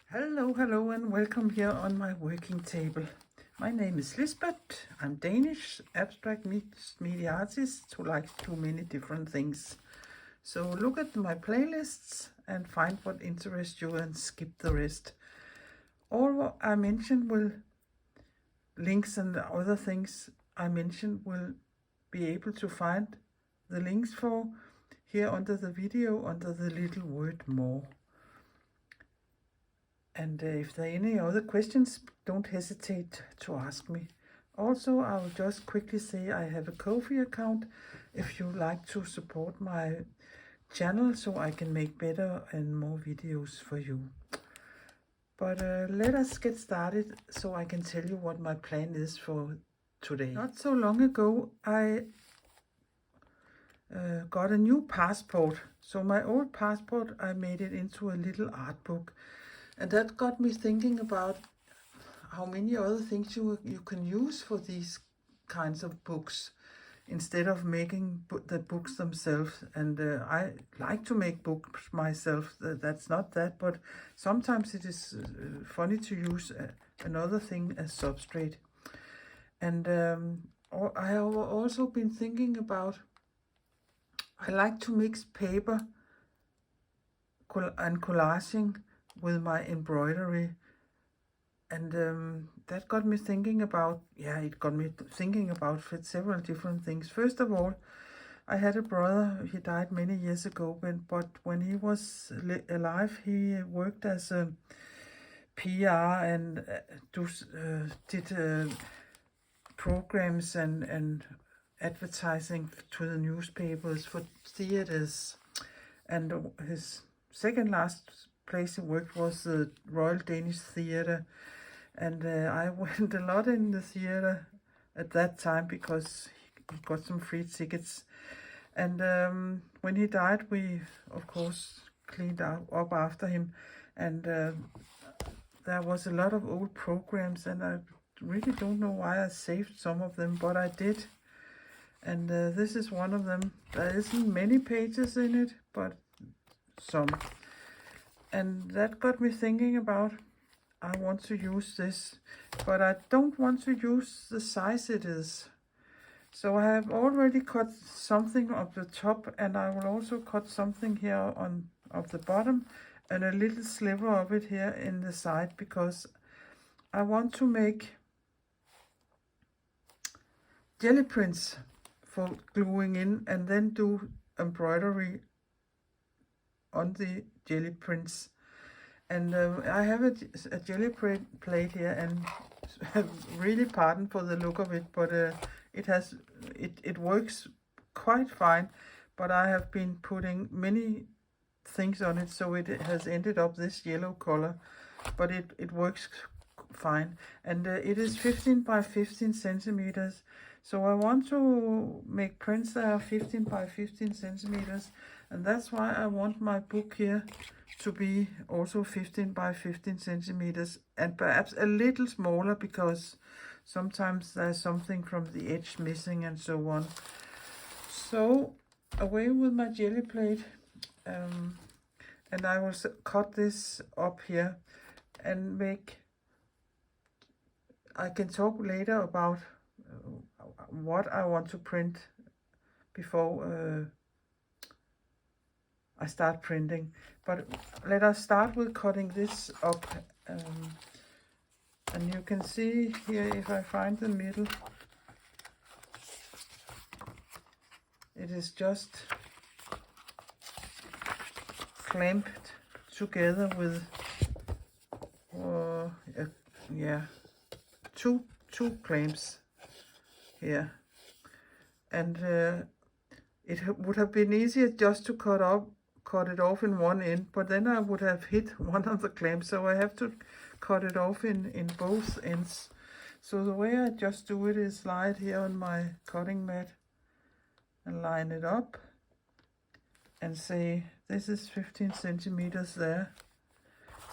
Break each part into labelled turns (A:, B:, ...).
A: Hello and welcome here on my working table. My name is Lisbeth. I'm Danish, abstract mixed media artist who likes to do many different things. So look at my playlists and find what interests you and skip the rest. All what I mentioned will, links and other things I mentioned will be able to find the links for here under the video under the little word more. And if there are any other questions, don't hesitate to ask me. Also, I will just quickly say I have a Ko-fi account if you like to support my channel so I can make better and more videos for you. But let us get started so I can tell you what my plan is for today. Not so long ago, I got a new passport. So my old passport, I made it into a little art book. And that got me thinking about how many other things you can use for these kinds of books instead of making the books themselves. And I like to make books myself. That's not that, but sometimes it is funny to use another thing as substrate. And I have also been thinking about, I like to mix paper and collaging with my embroidery, and that got me thinking about, several different things. First of all, I had a brother. He died many years ago, but when he was alive, he worked as a PR and did programs and advertising to the newspapers for theaters. And his second last place he worked was the Royal Danish Theatre, and I went a lot in the theatre at that time because he got some free tickets. And when he died, we of course cleaned up after him, and there was a lot of old programs, and I really don't know why I saved some of them, but I did. And this is one of them. There isn't many pages in it, but some. And that got me thinking about, I want to use this, but I don't want to use the size it is. So I have already cut something of the top, and I will also cut something here on of the bottom and a little sliver of it here in the side, because I want to make jelly prints for gluing in and then do embroidery on the jelly prints. And I have a jelly plate here, and really pardon for the look of it, but it works quite fine. But I have been putting many things on it, so it has ended up this yellow color, but it works fine. And it is 15 by 15 centimeters. So I want to make prints that are 15 by 15 centimeters, and that's why I want my book here to be also 15 by 15 centimeters, and perhaps a little smaller, because sometimes there's something from the edge missing and so on. So away with my jelly plate, and I will cut this up here and make, I can talk later about what I want to print before I start printing. But let us start with cutting this up, and you can see here, if I find the middle, it is just clamped together with two clamps here, and it would have been easier just to cut it off in one end, but then I would have hit one of the clamps, so I have to cut it off in both ends. So the way I just do it is slide here on my cutting mat and line it up and say this is 15 centimeters there.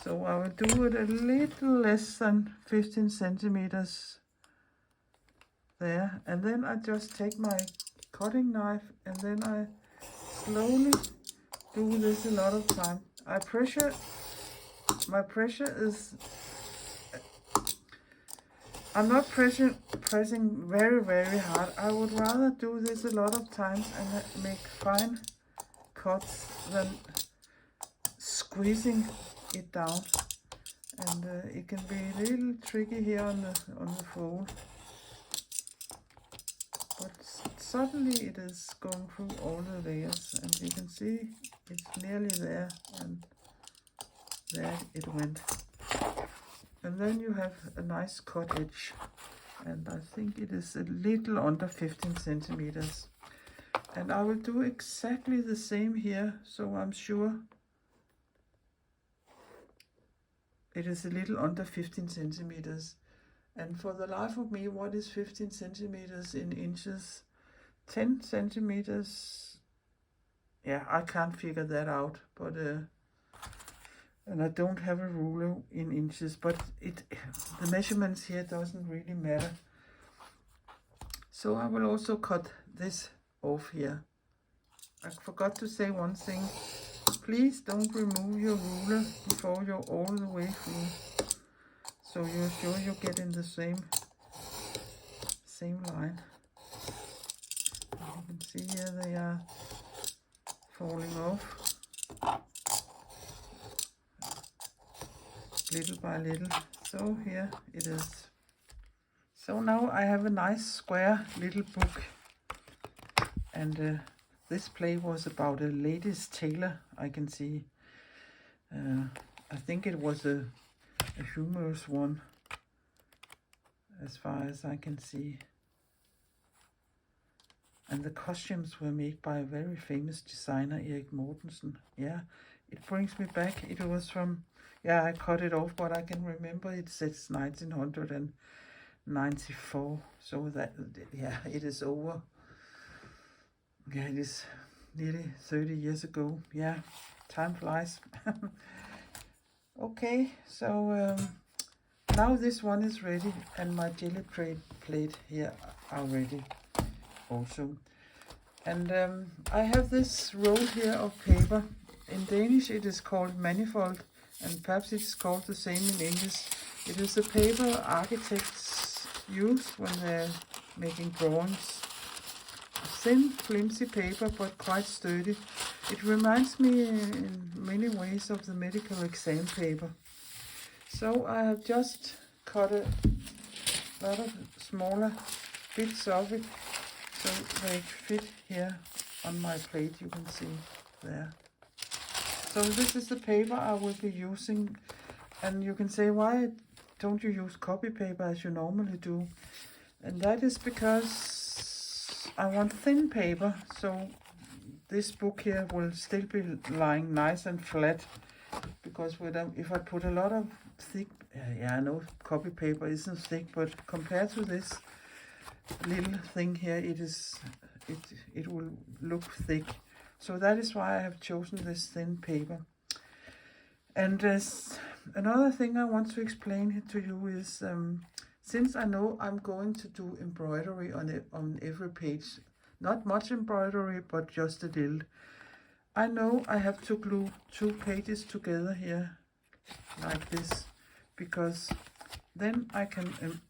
A: So I will do it a little less than 15 centimeters there, and then I just take my cutting knife, and then I slowly do this a lot of time. I pressure my pressure is, I'm not pressing very hard. I would rather do this a lot of times and make fine cuts than squeezing it down. And it can be a little tricky here on the fold. But suddenly it is going through all the layers, and you can see it's nearly there, and there it went. And then you have a nice cut edge, and I think it is a little under 15 centimeters. And I will do exactly the same here, so I'm sure it is a little under 15 centimeters. And for the life of me, what is 15 centimeters in inches? 10 centimeters? Yeah, I can't figure that out, but and I don't have a ruler in inches, but the measurements here doesn't really matter. So I will also cut this off here. I forgot to say one thing. Please don't remove your ruler before you're all the way through, so you're sure you get in the same line. You can see here they are falling off little by little. So here it is. So now I have a nice square little book, and this play was about a lady's tailor, I can see. I think it was a humorous one, as far as I can see. And the costumes were made by a very famous designer, Erik Mortensen. Yeah, it brings me back. It was from, yeah, I cut it off, but I can remember it says 1994. So that, yeah, it is over. Yeah, it is nearly 30 years ago. Yeah, time flies. Okay, so now this one is ready, and my jelly plate here are ready also. And I have this roll here of paper. In Danish it is called manifold, and perhaps it's called the same in English. It is the paper architects use when they're making drawings. Thin, flimsy paper, but quite sturdy. It reminds me in many ways of the medical exam paper. So I have just cut a lot of smaller bits of it, so they fit here on my plate, you can see there. So this is the paper I will be using, and you can say, why don't you use copy paper as you normally do? And that is because I want thin paper, so this book here will still be lying nice and flat, because if I put a lot of thick, yeah, I know copy paper isn't thick, but compared to this little thing here, it will look thick. So that is why I have chosen this thin paper. And another thing I want to explain to you is, since I know I'm going to do embroidery on every page, not much embroidery, but just a little, I know I have to glue 2 pages together here, like this, because then I can,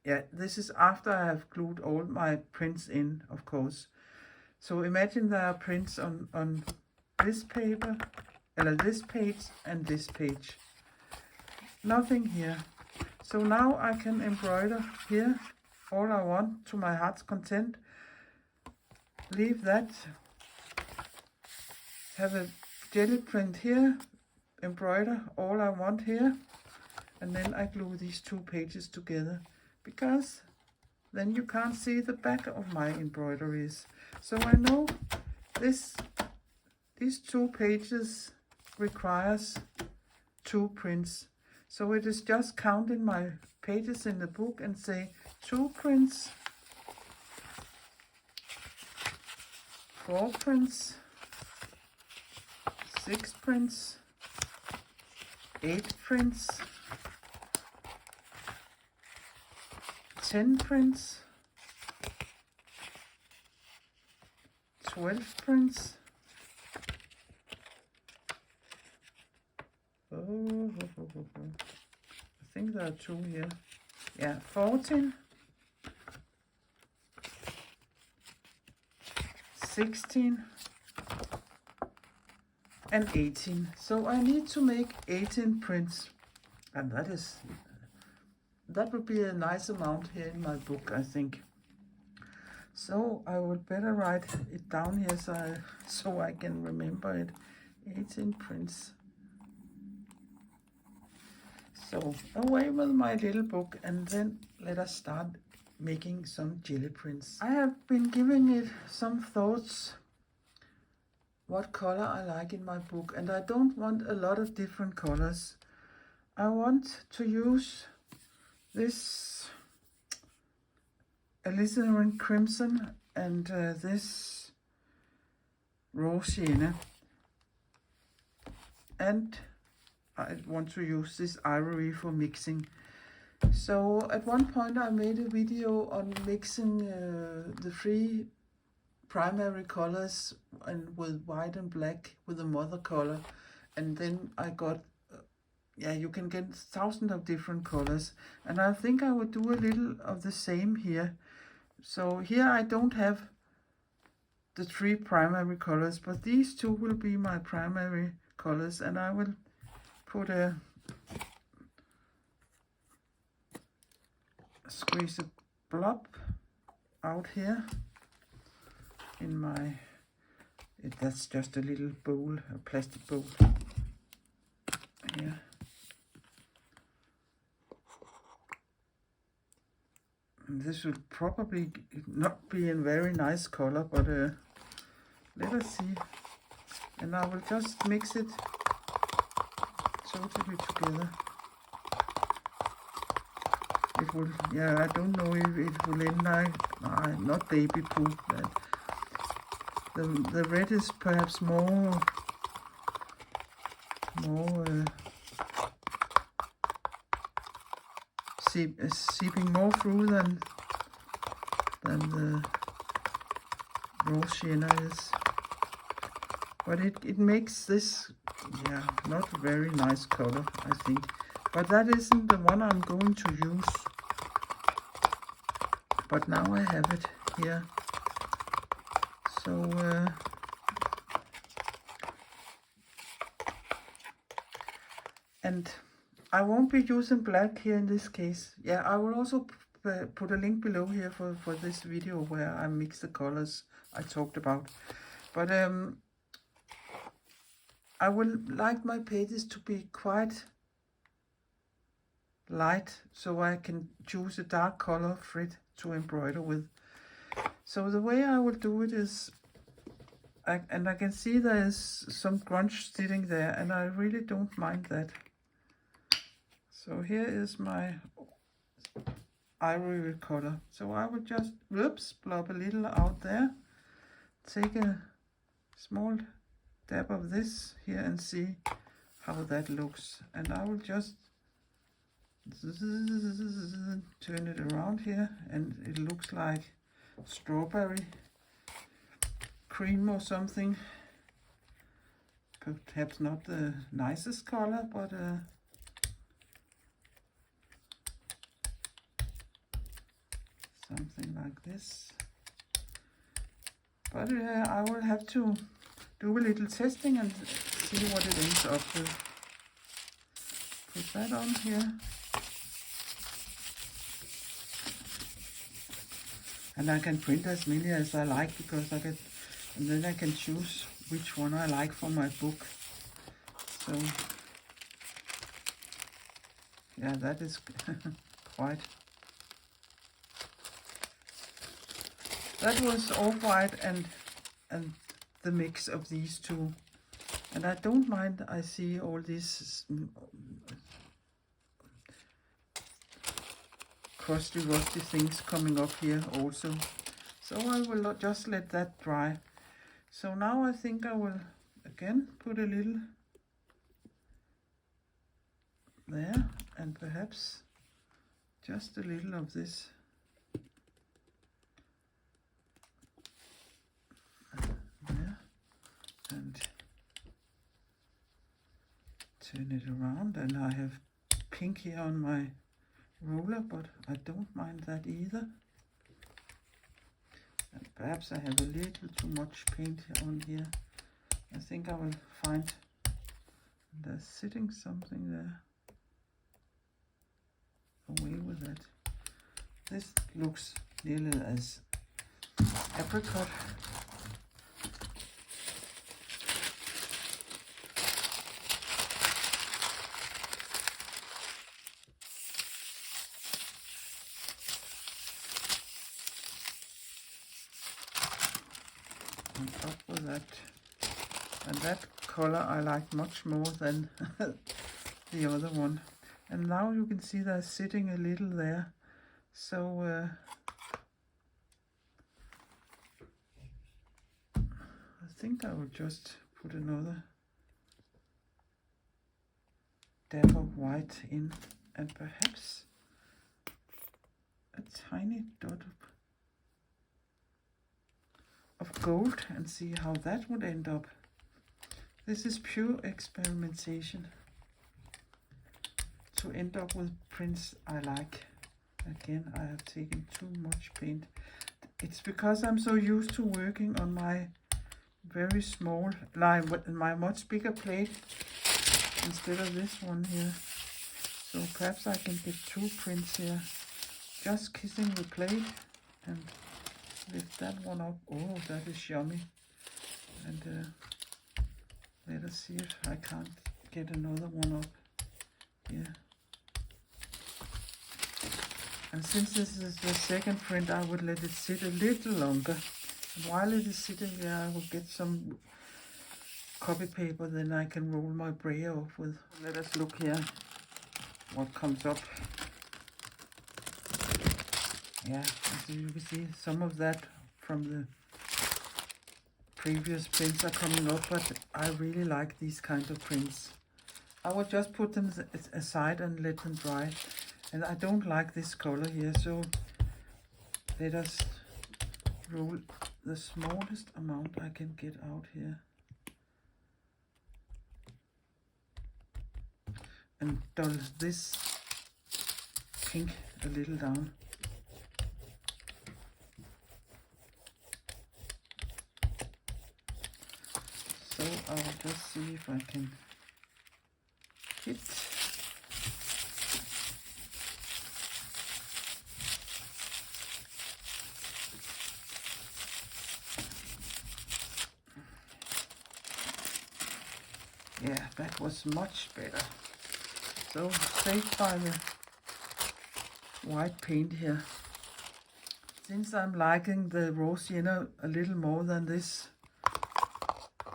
A: yeah, this is after I have glued all my prints in, of course. So imagine there are prints on this paper, or this page and this page. Nothing here. So now I can embroider here all I want to my heart's content. Leave that. Have a jelly print here. Embroider all I want here. And then I glue these 2 pages together, because then you can't see the back of my embroideries. So I know these 2 pages requires 2 prints. So it is just counting my pages in the book and say 2 prints, 4 prints, 6 prints, 8 prints, 10 prints, 12 prints, I think there are 2 here. Yeah, 14, 16, and 18. So I need to make 18 prints, and that would be a nice amount here in my book, I think. So I would better write it down here so I can remember it. 18 prints. So away with my little book, and then let us start making some jelly prints. I have been giving it some thoughts what color I like in my book, and I don't want a lot of different colors. I want to use this alizarin crimson and this rose sienna, and I want to use this ivory for mixing. So at one point I made a video on mixing the 3 primary colors and with white and black with the mother color, and then I got you can get thousands of different colors, and I think I would do a little of the same here. So here I don't have the 3 primary colors, but these 2 will be my primary colors, and I will put a squeeze a blob out here in my that's just a little bowl, a plastic bowl here. And this will probably not be a very nice color, but let us see. And I will just mix it totally together. It will, I don't know if it will end like, not baby poop. The red is perhaps more seeping more through than the rose sienna is. But it makes this, not a very nice color, I think. But that isn't the one I'm going to use. But now I have it here. So and I won't be using black here in this case. I will also put a link below here for this video where I mix the colors I talked about. But I would like my pages to be quite light, so I can choose a dark color thread to embroider with. So the way I will do it is, I can see there is some grunge sitting there, and I really don't mind that. So here is my ivory color. So I will just, blob a little out there, take a small dab of this here and see how that looks. And I will just turn it around here, and it looks like strawberry cream or something. Perhaps not the nicest color, but something like this. But I will have to do a little testing and see what it ends up with. Put that on here. And I can print as many as I like, because and then I can choose which one I like for my book. So that is quite. That was off-white and the mix of these 2. And I don't mind, I see all these crusty, rusty things coming up here also. So I will just let that dry. So now I think I will again put a little there, and perhaps just a little of this. There. And turn it around, and I have pink here on my roller, but I don't mind that either. And perhaps I have a little too much paint on here. I think I will find there's sitting something there. Away with that. This looks nearly as apricot. And up with that. And that color I like much more than the other one. And now you can see they're sitting a little there. So I think I will just put another dab of white in, and perhaps a tiny dot of gold, and see how that would end up. This is pure experimentation to end up with prints I like. Again, I have taken too much paint. It's because I'm so used to working on my very small line with my much bigger plate instead of this one here. So perhaps I can get 2 prints here. Just kissing the plate and lift that one up. Oh, that is yummy. And let us see if I can't get another one up here. And since this is the second print, I would let it sit a little longer. And while it is sitting there, I will get some copy paper, then I can roll my brayer off with. Let us look here what comes up. Yeah, as you can see, some of that from the previous prints are coming up, but I really like these kind of prints. I will just put them aside and let them dry. And I don't like this color here, so let us roll the smallest amount I can get out here. And dull this pink a little down. So I will just see if I can hit. Yeah, that was much better. So saved by the white paint here. Since I'm liking the raw sienna a little more than this,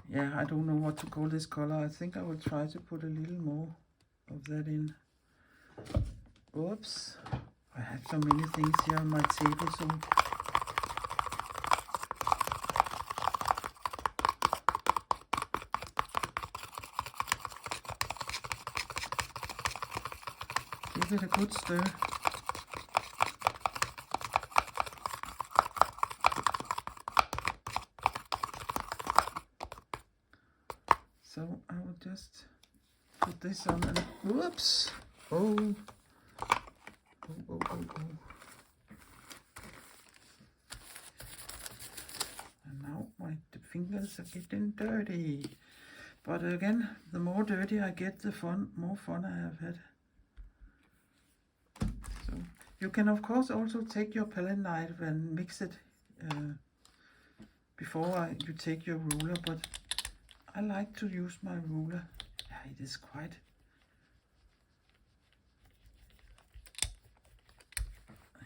A: yeah, I don't know what to call this color. I think I will try to put a little more of that in. Oops, I have so many things here on my table, so give it a good stir. So I will just put this on and whoops! Oh. And now my fingers are getting dirty. But again, the more dirty I get, the more fun I have had. So you can of course also take your palette knife and mix it before you take your ruler, but I like to use my ruler. Yeah, it is quite.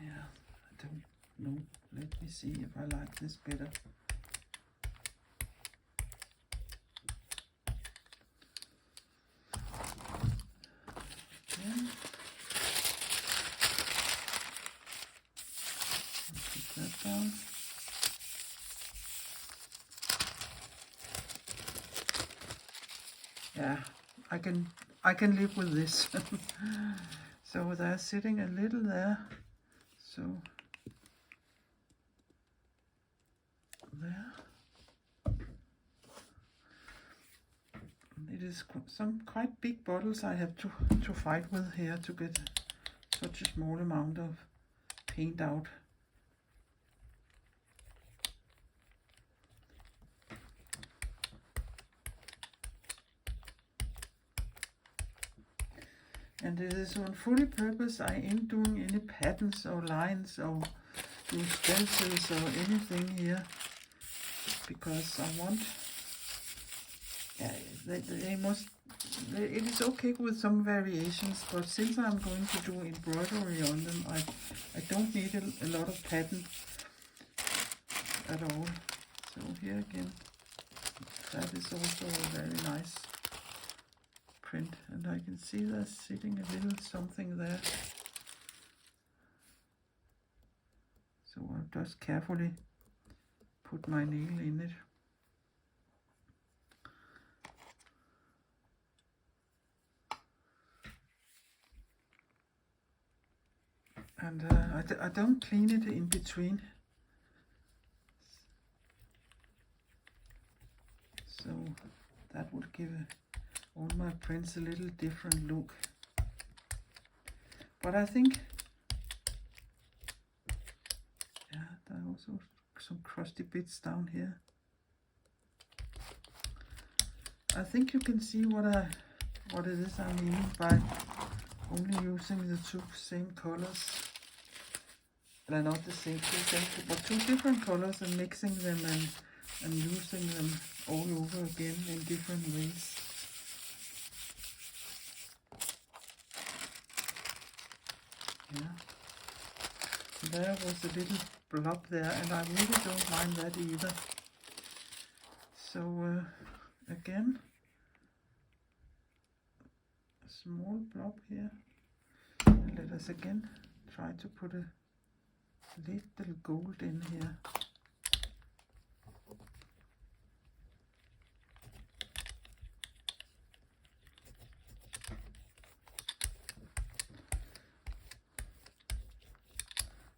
A: Yeah, I don't know. Let me see if I like this better. Again. Put that down. Yeah, I can live with this. So they're sitting a little there. So there. It is some quite big bottles I have to fight with here to get such a small amount of paint out. And it is on fully purpose. I ain't doing any patterns or lines or do stencils or anything here, because I want, yeah, they must, it is okay with some variations, but since I'm going to do embroidery on them, I don't need a lot of pattern at all. So here again, that is also a very nice print, and I can see there's sitting a little something there. So I'll just carefully put my nail in it. And I don't clean it in between. So that would give all my prints a little different look. But I think, yeah, there are also some crusty bits down here. I think you can see what it is I mean by only using the two same colors. They're not the same, but two different colors, and mixing them and using them all over again in different ways. Yeah. There was a little blob there, and I really don't mind that either. So again, a small blob here. And let us again try to put a little gold in here.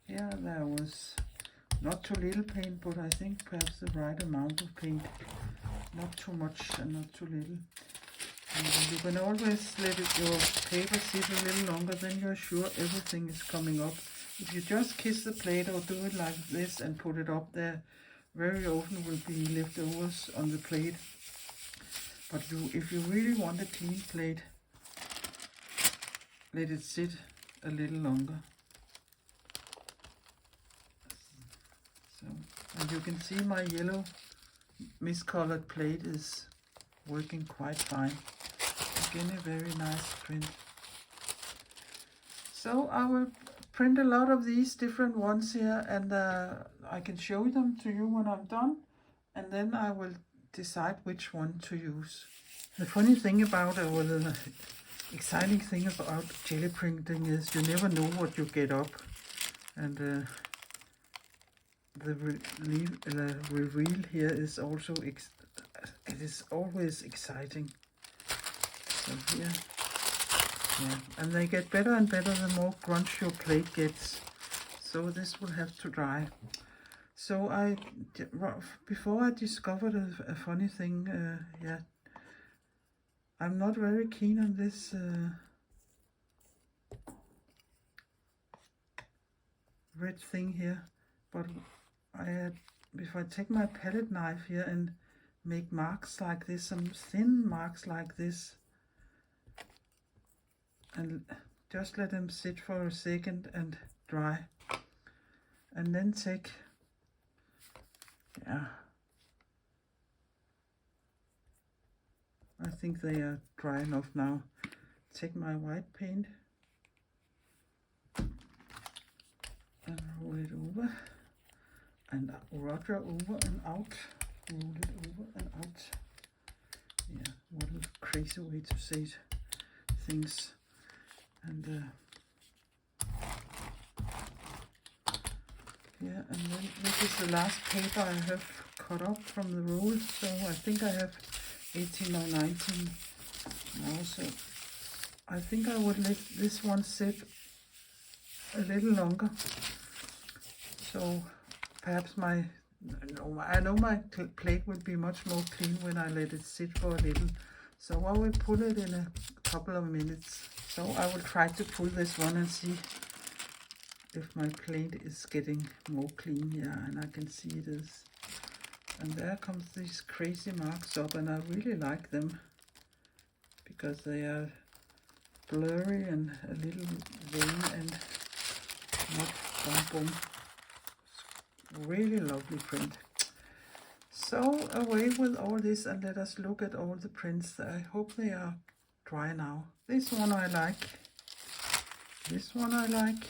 A: Yeah, there was not too little paint, but I think perhaps the right amount of paint. Not too much and not too little. And you can always let your paper sit a little longer, then you're sure everything is coming up. If you just kiss the plate or do it like this and put it up there, very often will be leftovers on the plate. But if you really want a clean plate, let it sit a little longer. So, and you can see my yellow miscolored plate is working quite fine. Again, a very nice print. So I will print a lot of these different ones here, and I can show them to you when I'm done, and then I will decide which one to use. The funny thing about or the exciting thing about jelly printing is you never know what you get up, and the reveal here is also it is always exciting. So here, yeah, and they get better and better the more crunch your plate gets. So this will have to dry. So before I discovered a funny thing, yeah, I'm not very keen on this red thing here, but if I take my palette knife here and make marks like this, some thin marks like this, and just let them sit for a second and dry, and then take, yeah, I think they are dry enough now. Take my white paint and roll it over, and roger over and out, roll it over and out. Yeah, what a crazy way to say things. And yeah, and then this is the last paper I have cut up from the roll, so I think I have 18 or 19 now, so I think I would let this one sit a little longer. So perhaps I know my plate will be much more clean when I let it sit for a little. So I will pull it in a couple of minutes. So I will try to pull this one and see if my plate is getting more clean. Yeah, and I can see it is. And there comes these crazy marks up, and I really like them because they are blurry and a little vain and not boom boom. Really lovely print. So away with all this and let us look at all the prints. I hope they are dry now. This one I like. This one I like.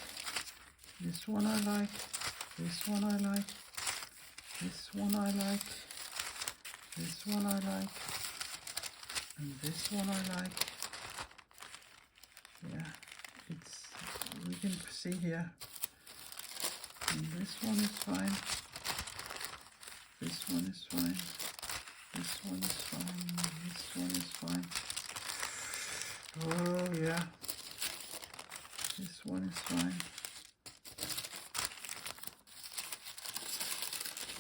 A: This one I like. This one I like. This one I like. This one I like. And this one I like. Yeah, it's, we can see here. And this one is fine. This one is fine. This one is fine. This one is fine. Oh yeah. This one is fine.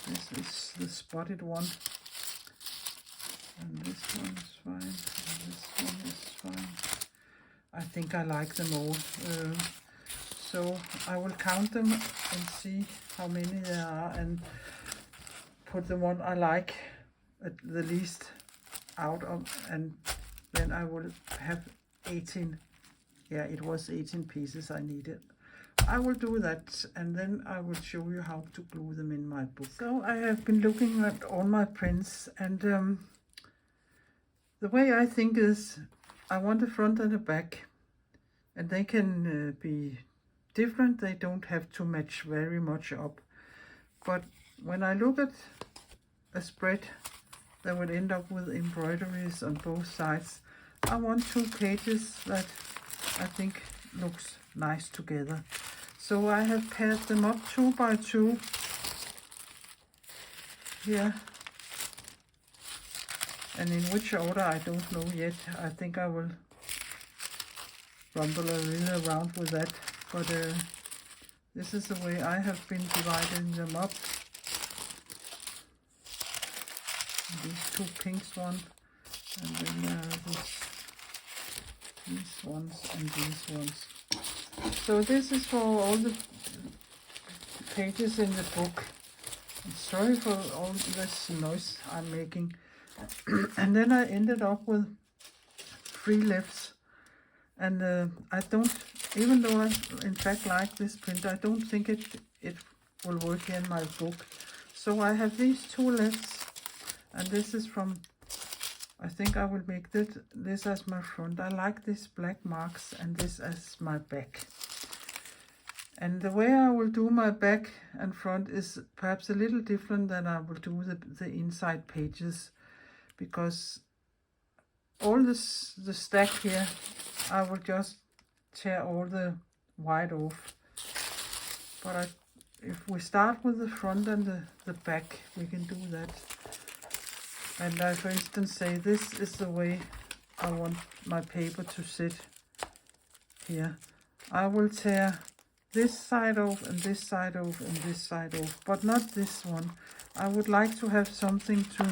A: This is the spotted one. And this one is fine. And this one is fine. I think I like them all. So I will count them and see how many there are and put the one I like at the least out of, and then I will have 18. Yeah, it was 18 pieces I needed. I will do that and then I will show you how to glue them in my book. So I have been looking at all my prints, and the way I think is I want a front and a back, and they can be different. They don't have to match very much up. But when I look at a spread that would end up with embroideries on both sides, I want 2 pages that I think looks nice together. So I have paired them up 2 by 2 here. And in which order I don't know yet. I think I will rumble a little around with that. But this is the way I have been dividing them up. These 2 pinks one, and then these ones and these ones. So this is for all the pages in the book. I'm sorry for all this noise I'm making. And then I ended up with 3 lefts, and I don't, even though I in fact like this print, I don't think it will work in my book. So I have these 2 lefts, and this is from, I think I will make this as my front. I like these black marks and this as my back. And the way I will do my back and front is perhaps a little different than I will do the inside pages, because all the stack here, I will just tear all the white off. But if we start with the front and the back, we can do that. And I, for instance, say this is the way I want my paper to sit here. I will tear this side off and this side off and this side off, but not this one. I would like to have something to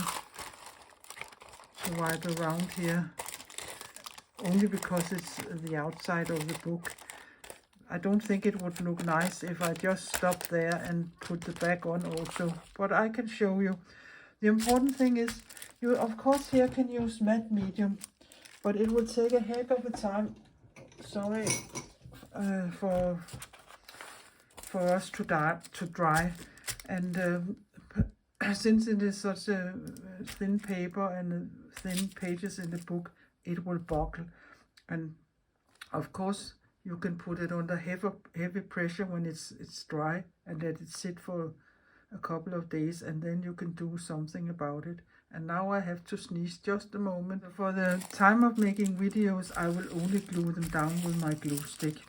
A: wipe around here, only because it's the outside of the book. I don't think it would look nice if I just stop there and put the back on also, but I can show you. The important thing is, you of course here can use matte medium, but it will take a heck of a time, sorry, for us to dry. And since it is such a thin paper and thin pages in the book, it will buckle. And of course you can put it under heavy pressure when it's dry and let it sit for a couple of days, and then you can do something about it. And now I have to sneeze just a moment. For the time of making videos, I will only glue them down with my glue stick.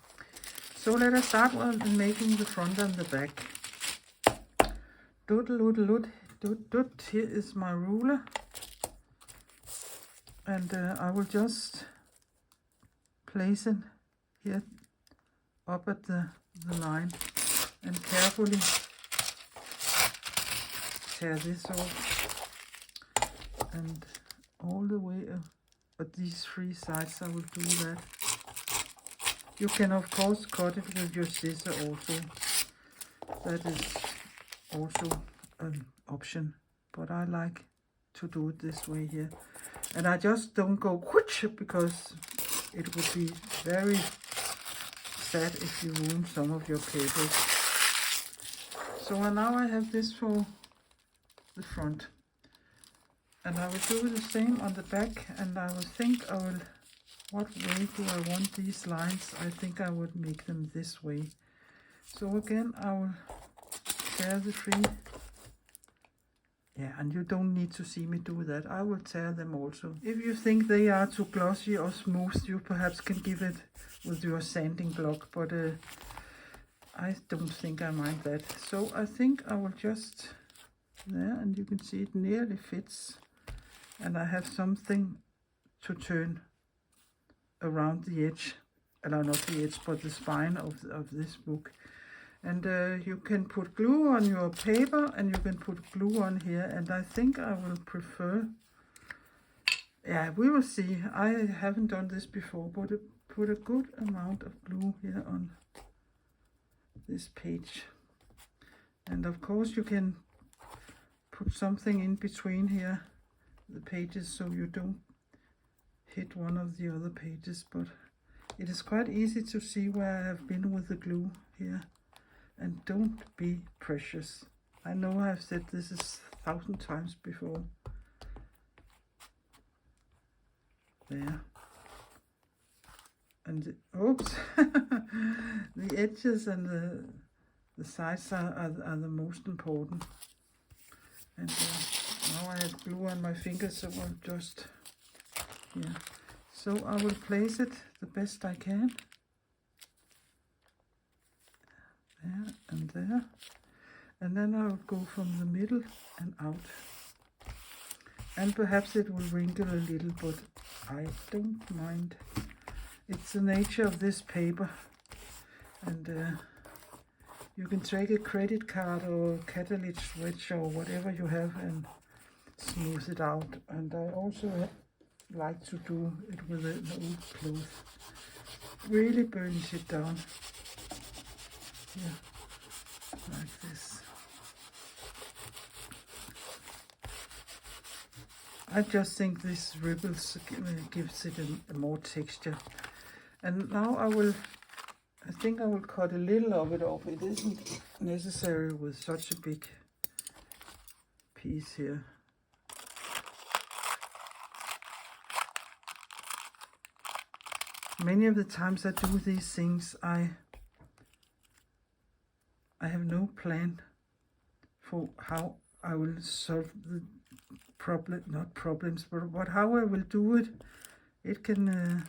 A: So let us start with making the front and the back. Here is my ruler, and I will just place it here up at the line and carefully tear this off and all the way but these 3 sides I will do that. You can of course cut it with your scissor also. That is also an option, but I like to do it this way here. And I just don't go whoosh, because it would be very sad if you ruin some of your papers. So now I have this for the front. And I will do the same on the back, and I will think what way do I want these lines? I think I would make them this way. So again, I will tear the 3. Yeah, and you don't need to see me do that. I will tear them also. If you think they are too glossy or smooth, you perhaps can give it with your sanding block, but I don't think I mind that. So I think I will just, there, and you can see it nearly fits. And I have something to turn around the edge, not the edge, but the spine of this book. And you can put glue on your paper, and you can put glue on here, and I think I will prefer, yeah, we will see. I haven't done this before, but put a good amount of glue here on this page. And of course you can put something in between here, the pages, so you don't hit one of the other pages, but it is quite easy to see where I have been with the glue here. And don't be precious. I know I've said this 1,000 times before. There. And oops, the edges and the sides are the most important. And now I have glue on my fingers, so I'll just, yeah. So I will place it the best I can. There and there, and then I will go from the middle and out, and perhaps it will wrinkle a little, but I don't mind. It's the nature of this paper, and you can take a credit card or catalytic switch or whatever you have and smooth it out. And I also like to do it with an old cloth, really burnish it down. Yeah, like this. I just think this ripples gives it a more texture. And now I think I will cut a little of it off. It isn't necessary with such a big piece here. Many of the times I do these things, I have no plan for how I will solve the problem, not problems, but how I will do it. It can,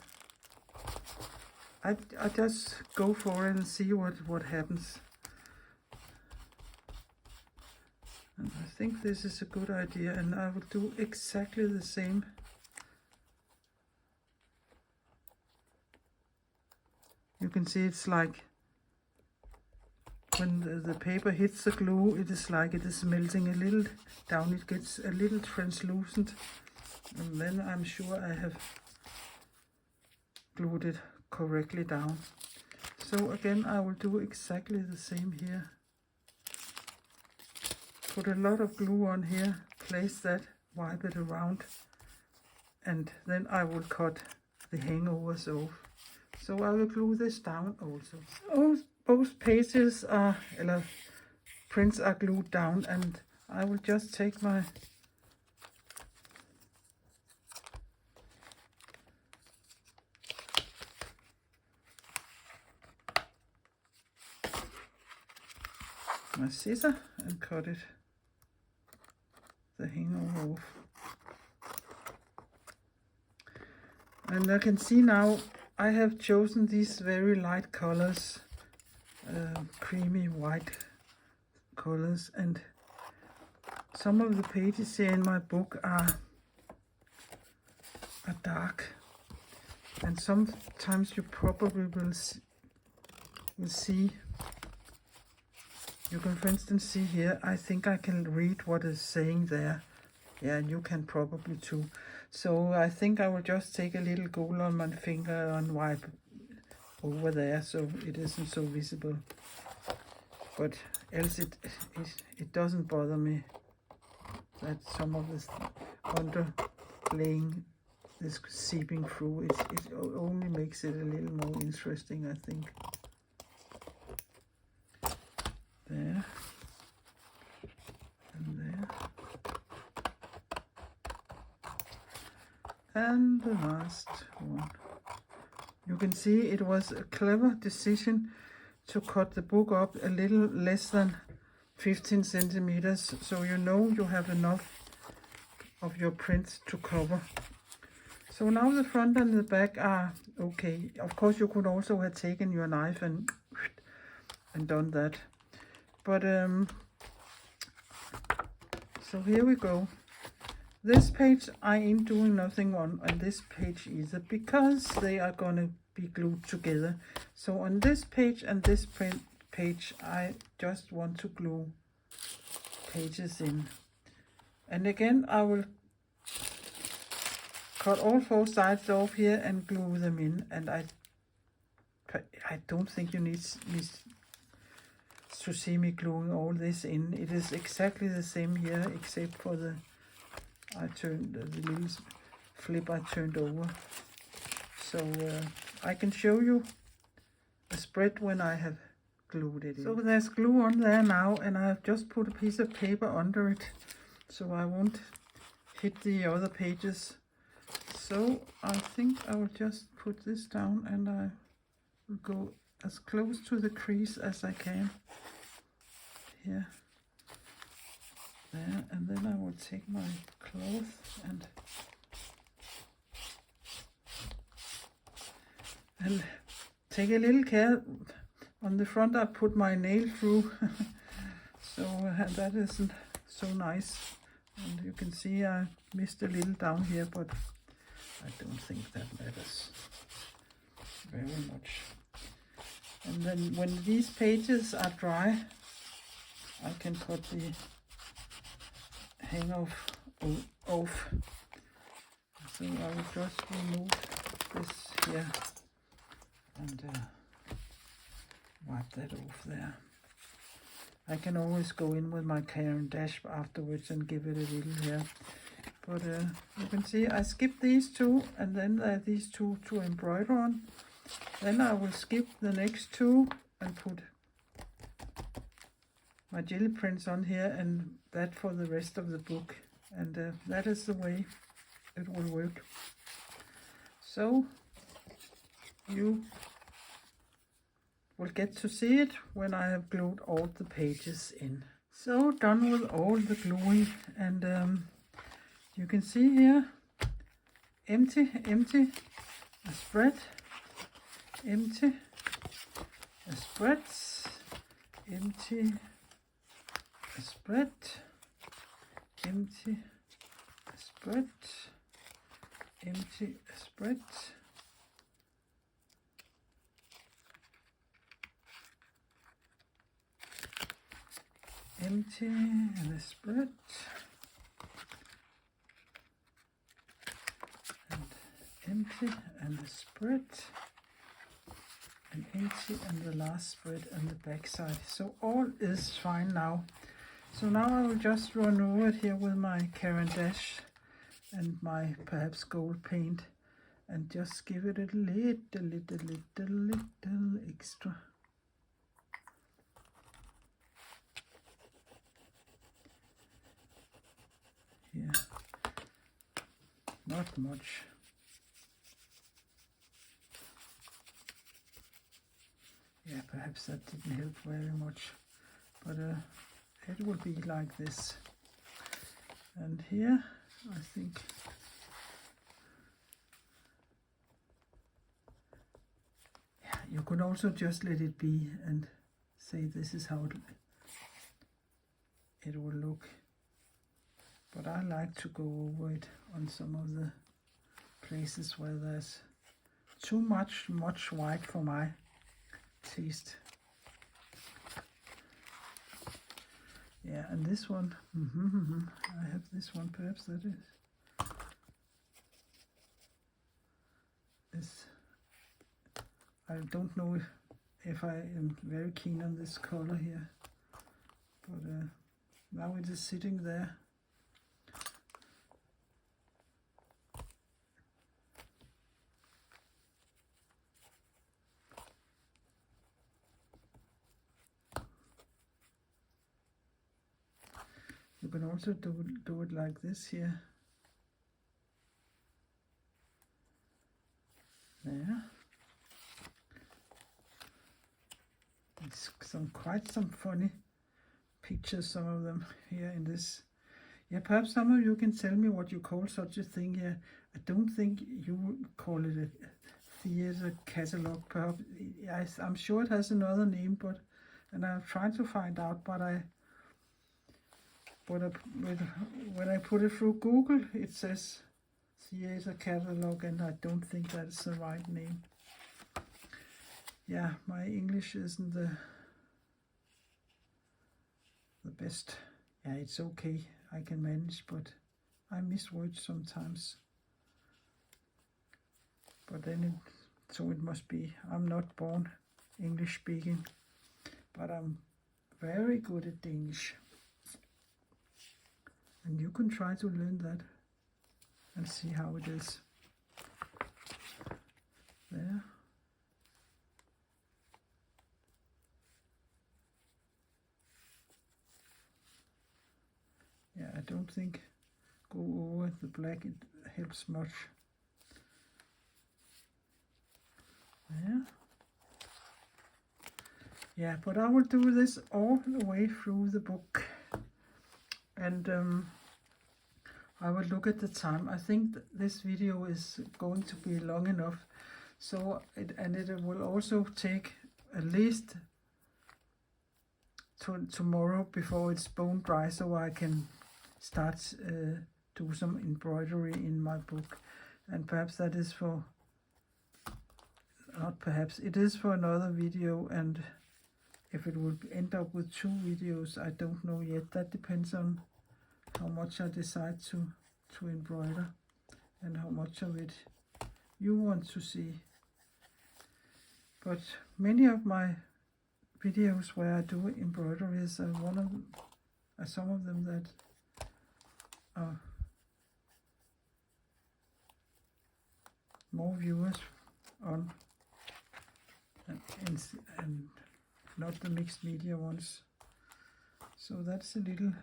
A: I just go for it and see what happens. And I think this is a good idea, and I will do exactly the same. You can see it's like when the paper hits the glue, it is like it is melting a little down. It gets a little translucent, and then I'm sure I have glued it correctly down. So again, I will do exactly the same here. Put a lot of glue on here, place that, wipe it around, and then I will cut the hangovers off. So I will glue this down also. So both pages are, prints are glued down, and I will just take my scissor and cut it, the hangover off. And I can see now I have chosen these very light colors, creamy white colors, and some of the pages here in my book are dark, and sometimes you probably will see. You can, for instance, see here, I think I can read what is saying there. Yeah, you can probably too. So I think I will just take a little gold on my finger and wipe over there so it isn't so visible. But else it doesn't bother me that some of this underlaying is seeping through. It only makes it a little more interesting, I think. There. And there. And the last one. You can see it was a clever decision to cut the book up a little less than 15 centimeters, so you know you have enough of your print to cover. So now the front and the back are okay. Of course you could also have taken your knife and done that. But so here we go. This page I ain't doing nothing on this page either, because they are gonna be glued together. So on this page and this print page I just want to glue pages in. And again I will cut all 4 sides off here and glue them in. And I don't think you need me to see me gluing all this in. It is exactly the same here, except for the little flip I turned over. So I can show you a spread when I have glued it in. So there's glue on there now, and I have just put a piece of paper under it so I won't hit the other pages. So I think I will just put this down and I will go as close to the crease as I can here. There, and then I will take my cloth and take a little care. On the front I put my nail through, so that isn't so nice. And you can see I missed a little down here, but I don't think that matters very much. And then when these pages are dry, I can cut the hang off. So I will just remove this here and wipe that off there. I can always go in with my Caran dash afterwards and give it a little here. But you can see I skipped these two, and then there are these two to embroider on. Then I will skip the next two and put my jelly prints on here, and that for the rest of the book. And that is the way it will work. So you will get to see it when I have glued all the pages in. So done with all the gluing, and you can see here, empty, a spread, empty, a spread, empty, a spread, empty, a spread, empty, a spread, empty and a spread, and empty and a spread, and empty and the last spread on the back side. So all is fine now. So now I will just run over it here with my Caran dash and my perhaps gold paint, and just give it a little extra. Here, not much. Yeah, perhaps that didn't help very much, but it will be like this. And here, I think yeah, you could also just let it be and say this is how it will look. But I like to go over it on some of the places where there's too much white for my taste. Yeah, and this one, I have this one, perhaps that is. This, I don't know if I am very keen on this color here, but now it is sitting there. You can also do it like this here. There. It's quite some funny pictures, some of them here in this. Yeah, perhaps some of you can tell me what you call such a thing here. I don't think you would call it a theater catalog. Perhaps I'm sure it has another name, and I'm trying to find out, but when I put it through Google, it says theater catalog, and I don't think that's the right name. Yeah, my English isn't the best. Yeah, it's okay, I can manage, but I miss words sometimes. But then so it must be, I'm not born English speaking, but I'm very good at Danish. And you can try to learn that and see how it is. There. Yeah, I don't think go over the black, it helps much. There. Yeah, but I will do this all the way through the book. And I will look at the time. I think this video is going to be long enough. So it will also take at least tomorrow before it's bone dry, so I can start do some embroidery in my book. And perhaps that is for, not perhaps, it is for another video, and if it will end up with 2 videos, I don't know yet. That depends on how much I decide to embroider and how much of it you want to see. But many of my videos where I do embroideries are some of them that are more viewers on and not the mixed media ones. So that's a little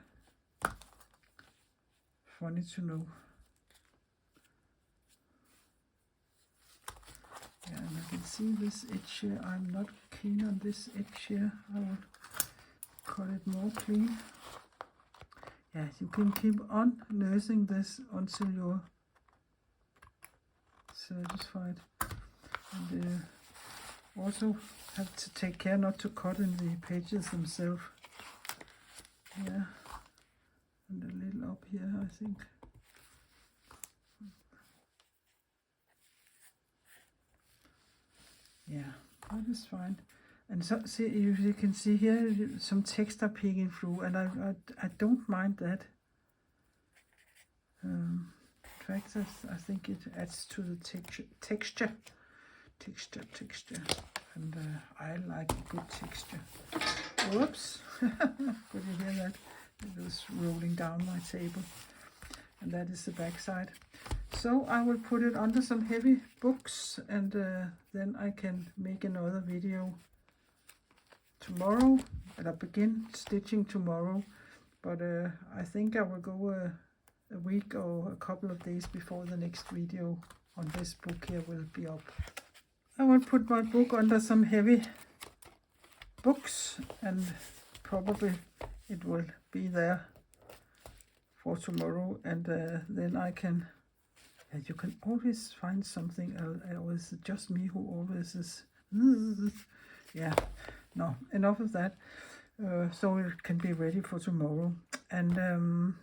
A: funny to know. Yeah, and I can see this edge here. I'm not keen on this edge here. I will cut it more clean. Yeah, you can keep on nursing this until you're satisfied. And also have to take care not to cut in the pages themselves. Yeah, and a little up here, I think. Yeah, that is fine. And so, see, you can see here some text are peeking through, and I don't mind that. In fact, I think it adds to the texture, and I like a good texture. Whoops! Could you hear that? It was rolling down my table, and that is the back side. So I will put it under some heavy books, and then I can make another video tomorrow, and I'll begin stitching tomorrow. But I think I will go a week or a couple of days before the next video on this book here will be up. I will put my book under some heavy books, and probably it will be there for tomorrow, and then I can, you can always find something else. Is it just me who always is, yeah, no, enough of that. So it can be ready for tomorrow. And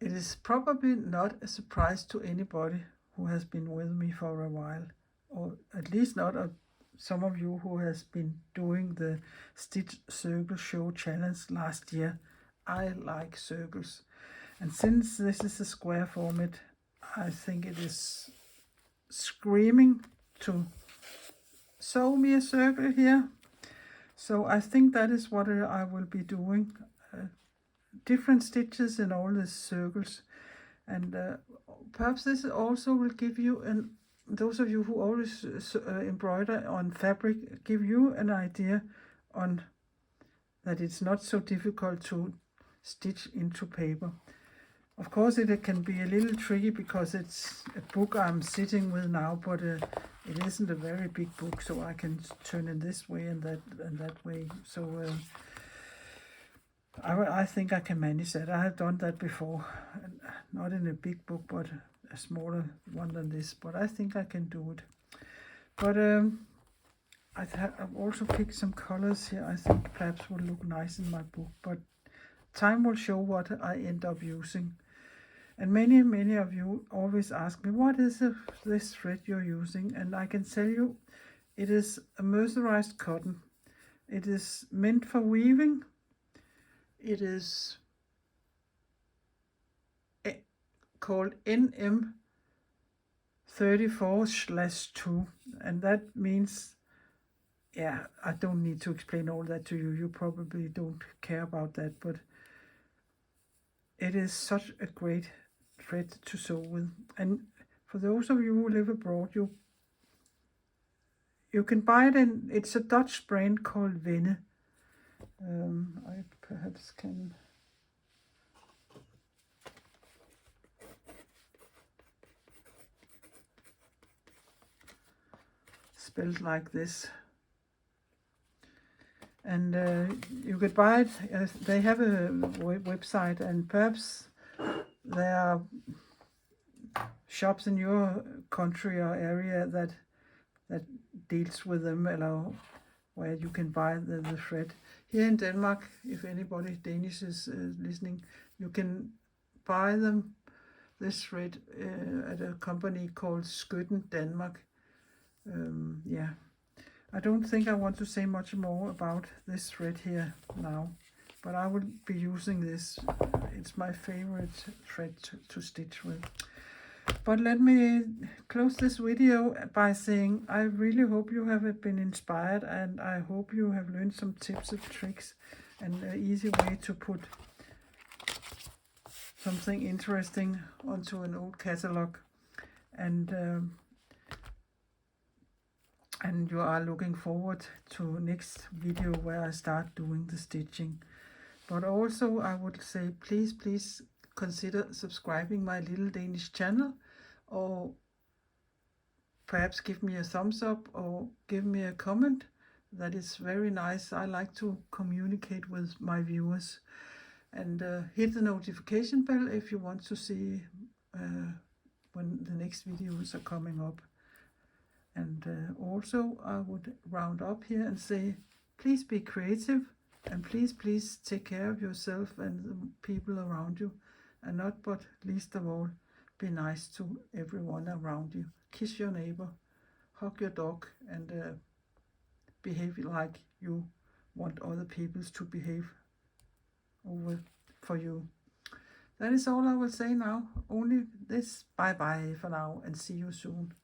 A: it is probably not a surprise to anybody who has been with me for a while, or at least not some of you who has been doing the Stitch Circle Show Challenge last year. I like circles. And since this is a square format, I think it is screaming to sew me a circle here. So I think that is what I will be doing. Different stitches in all the circles. And perhaps this also will give you, and those of you who always embroider on fabric, give you an idea on that it's not so difficult to stitch into paper. Of course, it can be a little tricky because it's a book I'm sitting with now, but it isn't a very big book, so I can turn it this way and that way. So I think I can manage that. I have done that before, not in a big book, but a smaller one than this. But I think I can do it. But I've also picked some colors here. I think perhaps will look nice in my book, but time will show what I end up using. And many of you always ask me, what is this thread you're using? And I can tell you, it is a mercerized cotton. It is meant for weaving. It is called NM34/2, and that means, yeah, I don't need to explain all that to you. You probably don't care about that, but it is such a great thread to sew with. And for those of you who live abroad, you can buy it in, it's a Dutch brand called Venne. I perhaps can spelled like this. And you could buy it, they have a website, and perhaps there are shops in your country or area that deals with them, where you can buy the thread. Here in Denmark, if anybody Danish is listening, you can buy this thread at a company called Skytten Denmark. Yeah, I don't think I want to say much more about this thread here now, but I will be using this. It's my favorite thread to stitch with. But let me close this video by saying I really hope you have been inspired, and I hope you have learned some tips and tricks and an easy way to put something interesting onto an old catalog. And you are looking forward to next video where I start doing the stitching. But also I would say, please consider subscribing my Little Danish channel, or perhaps give me a thumbs up or give me a comment. That is very nice. I like to communicate with my viewers. And hit the notification bell if you want to see when the next videos are coming up. And also I would round up here and say, please be creative, and please take care of yourself and the people around you, and not but least of all, be nice to everyone around you. Kiss your neighbor, hug your dog, and behave like you want other people to behave for you. That is all I will say now. Only this. Bye bye for now, and see you soon.